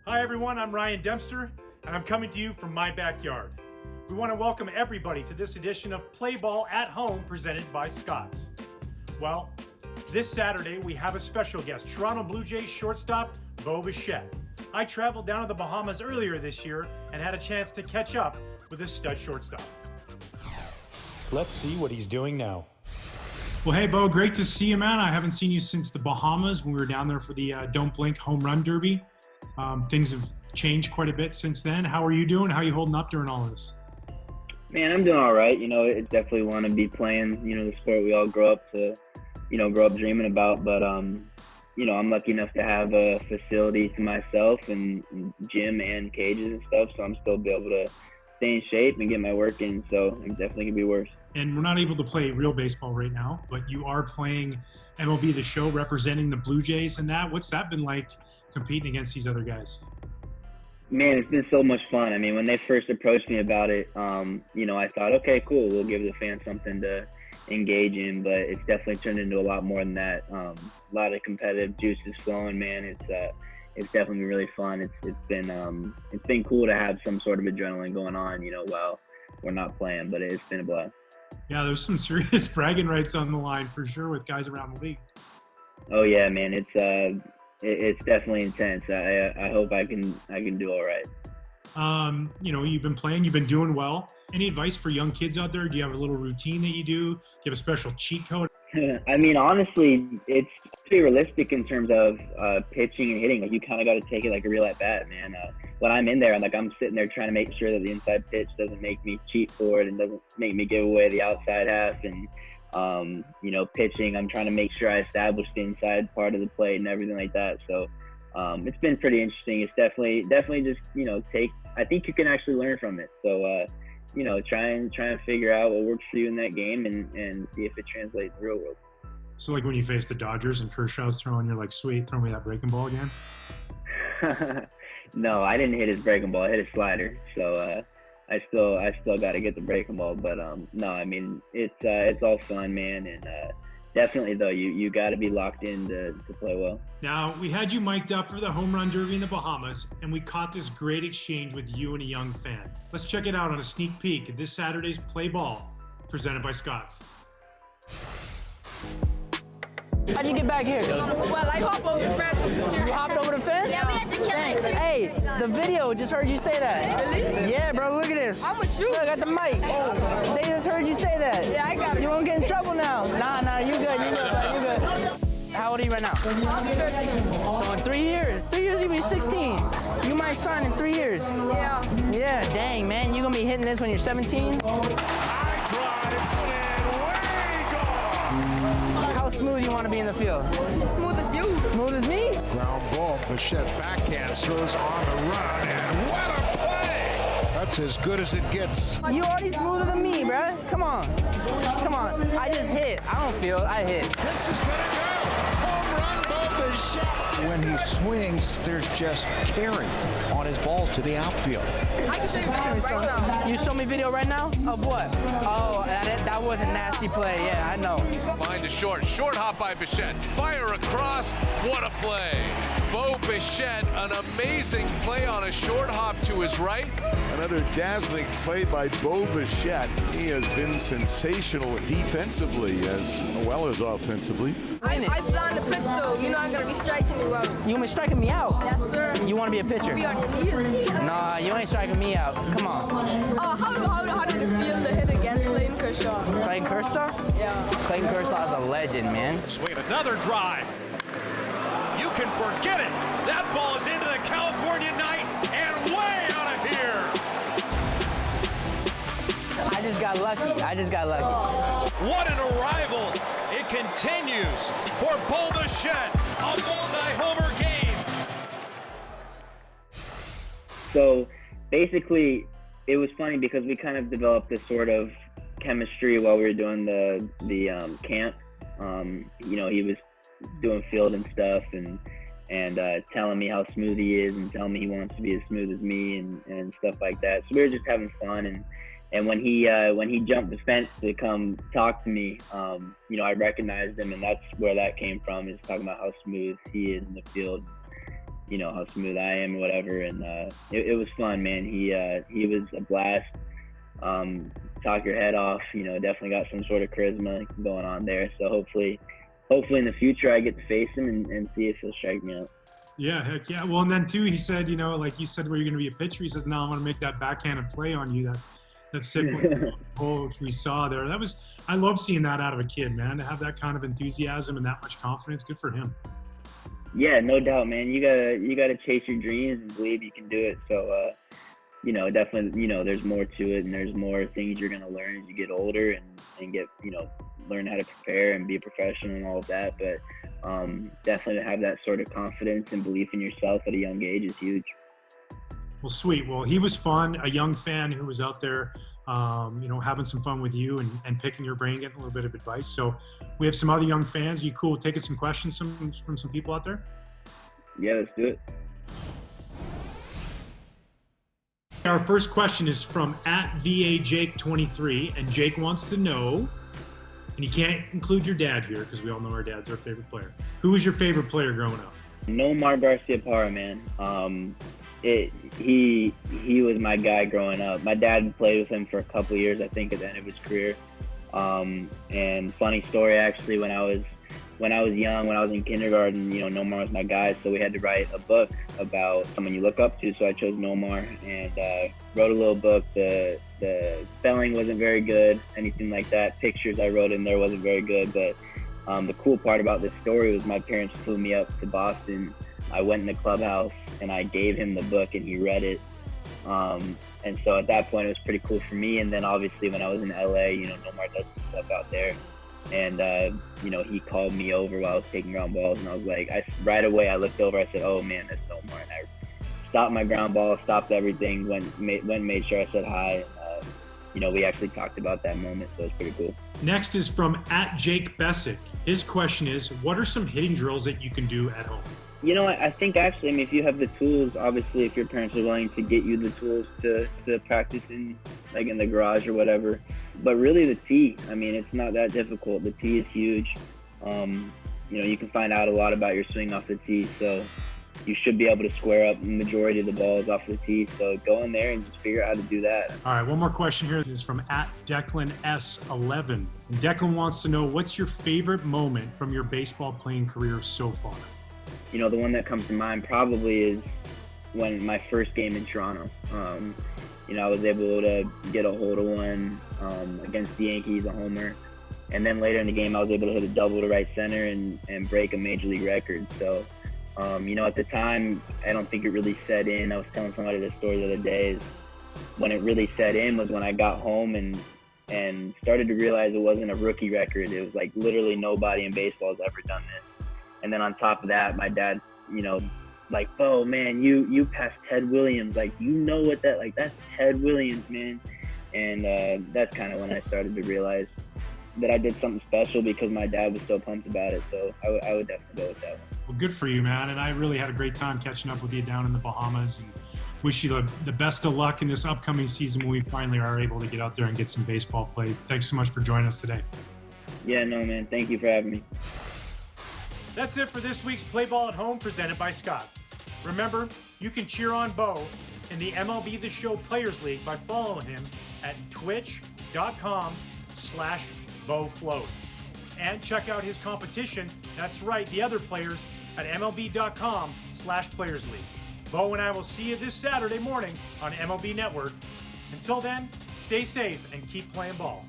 Hi everyone, I'm Ryan Dempster, and I'm coming to you from my backyard. We want to welcome everybody to this edition of Play Ball at Home presented by Scott's. Well, this Saturday we have a special guest, Toronto Blue Jays shortstop Bichette. I traveled down to the Bahamas earlier this year and had a chance to catch up with this stud shortstop. Let's see what he's doing now. Well, hey, Bo, great to see you, man. I haven't seen you since the Bahamas when we were down there for the Don't Blink Homerun Derby. Things have changed quite a bit since then. How are you doing? How are you holding up during all of this? Man, I'm doing all right. You know, I definitely want to be playing, the sport we all grow up dreaming about. But, I'm lucky enough to have a facility to myself and gym and cages and stuff. So I'm still be able to stay in shape and get my work in. So it definitely could be worse. And we're not able to play real baseball right now, but you are playing MLB The Show, representing the Blue Jays and that. What's that been like competing against these other guys? Man, it's been so much fun. I mean, when they first approached me about it, I thought, okay, cool, we'll give the fans something to engage in, but it's definitely turned into a lot more than that. A lot of competitive juices flowing, man. It's definitely been really fun. It's been cool to have some sort of adrenaline going on, while we're not playing, but it's been a blast. Yeah, there's some serious bragging rights on the line for sure with guys around the league. Oh yeah, man, it's definitely intense. I hope I can do all right. You've been playing, you've been doing well. Any advice for young kids out there? Do you have a little routine that you do? Do you have a special cheat code? I mean, honestly, it's pretty realistic in terms of pitching and hitting. Like, you kind of got to take it like a real at bat, man. When I'm in there, I'm sitting there trying to make sure that the inside pitch doesn't make me cheat for it and doesn't make me give away the outside half. And pitching, I'm trying to make sure I establish the inside part of the plate and everything like that. So it's been pretty interesting. It's definitely just, I think you can actually learn from it. So, try and figure out what works for you in that game and see if it translates in the real world. So like when you face the Dodgers and Kershaw's throwing, you're like, sweet, throw me that breaking ball again? No, I didn't hit his breaking ball. I hit his slider. So I still got to get the breaking ball. But no, I mean, it's all fun, man. And definitely, though, you got to be locked in to play well. Now, we had you mic'd up for the Homerun Derby in the Bahamas, and we caught this great exchange with you and a young fan. Let's check it out on a sneak peek at this Saturday's Play Ball, presented by Scott's. How'd you get back here? Well, I hopped over the fence with security. You hopped over the fence? Yeah, we had to kill it. Hey, the video just heard you say that. Really? Yeah, bro, look at this. I'm with you. Look, I got the mic. They just heard you say that. Yeah, I got it. You won't get in trouble now. Nah, you good, bud. How old are you right now? I'm 13. So in 3 years, you'll be 16. You my son in 3 years. Yeah. Yeah, dang, man. You gonna be hitting this when you're 17? High drive, way gone. How smooth you want to be in the field? Smooth as you. Smooth as me? Ground ball. Bichette backhand throws on the run, and what a play! That's as good as it gets. You already smoother than me, bruh. Come on. I just hit. I don't feel it. I hit. This is gonna go. Home run by Bichette. When he swings, there's just carry on his balls to the outfield. I can show you video right now. You show me video right now? Of what? Oh, that was a nasty play. Yeah, I know. Line to short. Short hop by Bichette. Fire across. What a play. Bichette, an amazing play on a short hop to his right. Another dazzling play by Bichette. He has been sensational defensively as well as offensively. I plan to pitch, so I'm going to be striking you out. You gonna be striking me out? Yes, sir. You want to be a pitcher? Be on your knees. Nah, you ain't striking me out. Come on. How did it feel to hit against Clayton Kershaw? Clayton Kershaw? Yeah. Clayton Kershaw is a legend, man. Swing another drive. You can forget it. That ball is into the California night and way out of here. I just got lucky. What an arrival. It continues for Bichette, a multi-homer game. So basically, it was funny because we kind of developed this sort of chemistry while we were doing the camp. He was doing field and stuff and telling me how smooth he is and telling me he wants to be as smooth as me and stuff like that. So we were just having fun and when he jumped the fence to come talk to me, I recognized him, and that's where that came from, is talking about how smooth he is in the field. you know, how smooth I am or whatever. And it was fun, man. He was a blast. Talk your head off, you know, definitely got some sort of charisma going on there. So hopefully in the future I get to face him and see if he'll strike me out. Yeah, heck yeah. Well, and then too, he said, you know, like you said, where you're going to be a pitcher. He says, no, I'm going to make that backhanded play on you. That's sick. Goal we saw there. I love seeing that out of a kid, man. To have that kind of enthusiasm and that much confidence, good for him. Yeah, no doubt, man. You gotta chase your dreams and believe you can do it. So, you know, definitely, you know, there's more to it, and there's more things you're gonna learn as you get older and get, you know, learn how to prepare and be a professional and all of that. But definitely to have that sort of confidence and belief in yourself at a young age is huge. Well, sweet. Well, he was fun, a young fan who was out there, you know, having some fun with you and picking your brain, getting a little bit of advice. So we have some other young fans. Are you cool with taking some questions from some people out there? Yeah, let's do it. Our first question is from @VAJake23, and Jake wants to know, and you can't include your dad here because we all know our dad's our favorite player. Who was your favorite player growing up? Nomar Garciaparra, man. He was my guy growing up. My dad played with him for a couple of years, I think, at the end of his career. And funny story, actually, when I was young, when I was in kindergarten, you know, Nomar was my guy, so we had to write a book about someone you look up to. So I chose Nomar and wrote a little book. The spelling wasn't very good, anything like that. Pictures I wrote in there wasn't very good, but the cool part about this story was my parents flew me up to Boston. I went in the clubhouse and I gave him the book and he read it. And so at that point it was pretty cool for me. And then obviously when I was in LA, you know, Nomar does some stuff out there. And, you know, he called me over while I was taking ground balls, and I was like, right away I looked over, I said, oh man, that's Nomar. And I stopped my ground ball, stopped everything, went and made sure I said hi. And, you know, we actually talked about that moment, so it was pretty cool. Next is from @Jake Bessick. His question is, what are some hitting drills that you can do at home? You know, I think actually, I mean, if you have the tools, obviously, if your parents are willing to get you the tools to practice in, like in the garage or whatever. But really the tee, I mean, it's not that difficult. The tee is huge. You know, you can find out a lot about your swing off the tee. So you should be able to square up the majority of the balls off the tee. So go in there and just figure out how to do that. All right, one more question here is from @DeclanS11. And Declan wants to know, what's your favorite moment from your baseball playing career so far? You know, the one that comes to mind probably is when my first game in Toronto. You know, I was able to get a hold of one against the Yankees, a homer. And then later in the game, I was able to hit a double to right center and break a major league record. So, you know, at the time, I don't think it really set in. I was telling somebody this story the other day. Is when it really set in was when I got home and started to realize it wasn't a rookie record. It was like literally nobody in baseball has ever done this. And then on top of that, my dad, you know, like, oh man, you passed Ted Williams. Like, you know what that, like, that's Ted Williams, man. And that's kind of when I started to realize that I did something special because my dad was so pumped about it. So I would definitely go with that one. Well, good for you, man. And I really had a great time catching up with you down in the Bahamas, and wish you the best of luck in this upcoming season when we finally are able to get out there and get some baseball played. Thanks so much for joining us today. Yeah, no, man. Thank you for having me. That's it for this week's Play Ball at Home presented by Scott's. Remember, you can cheer on Bo in the MLB The Show Players League by following him at twitch.com/BoFlows. And check out his competition, that's right, the other players, at MLB.com/Players League. Bo and I will see you this Saturday morning on MLB Network. Until then, stay safe and keep playing ball.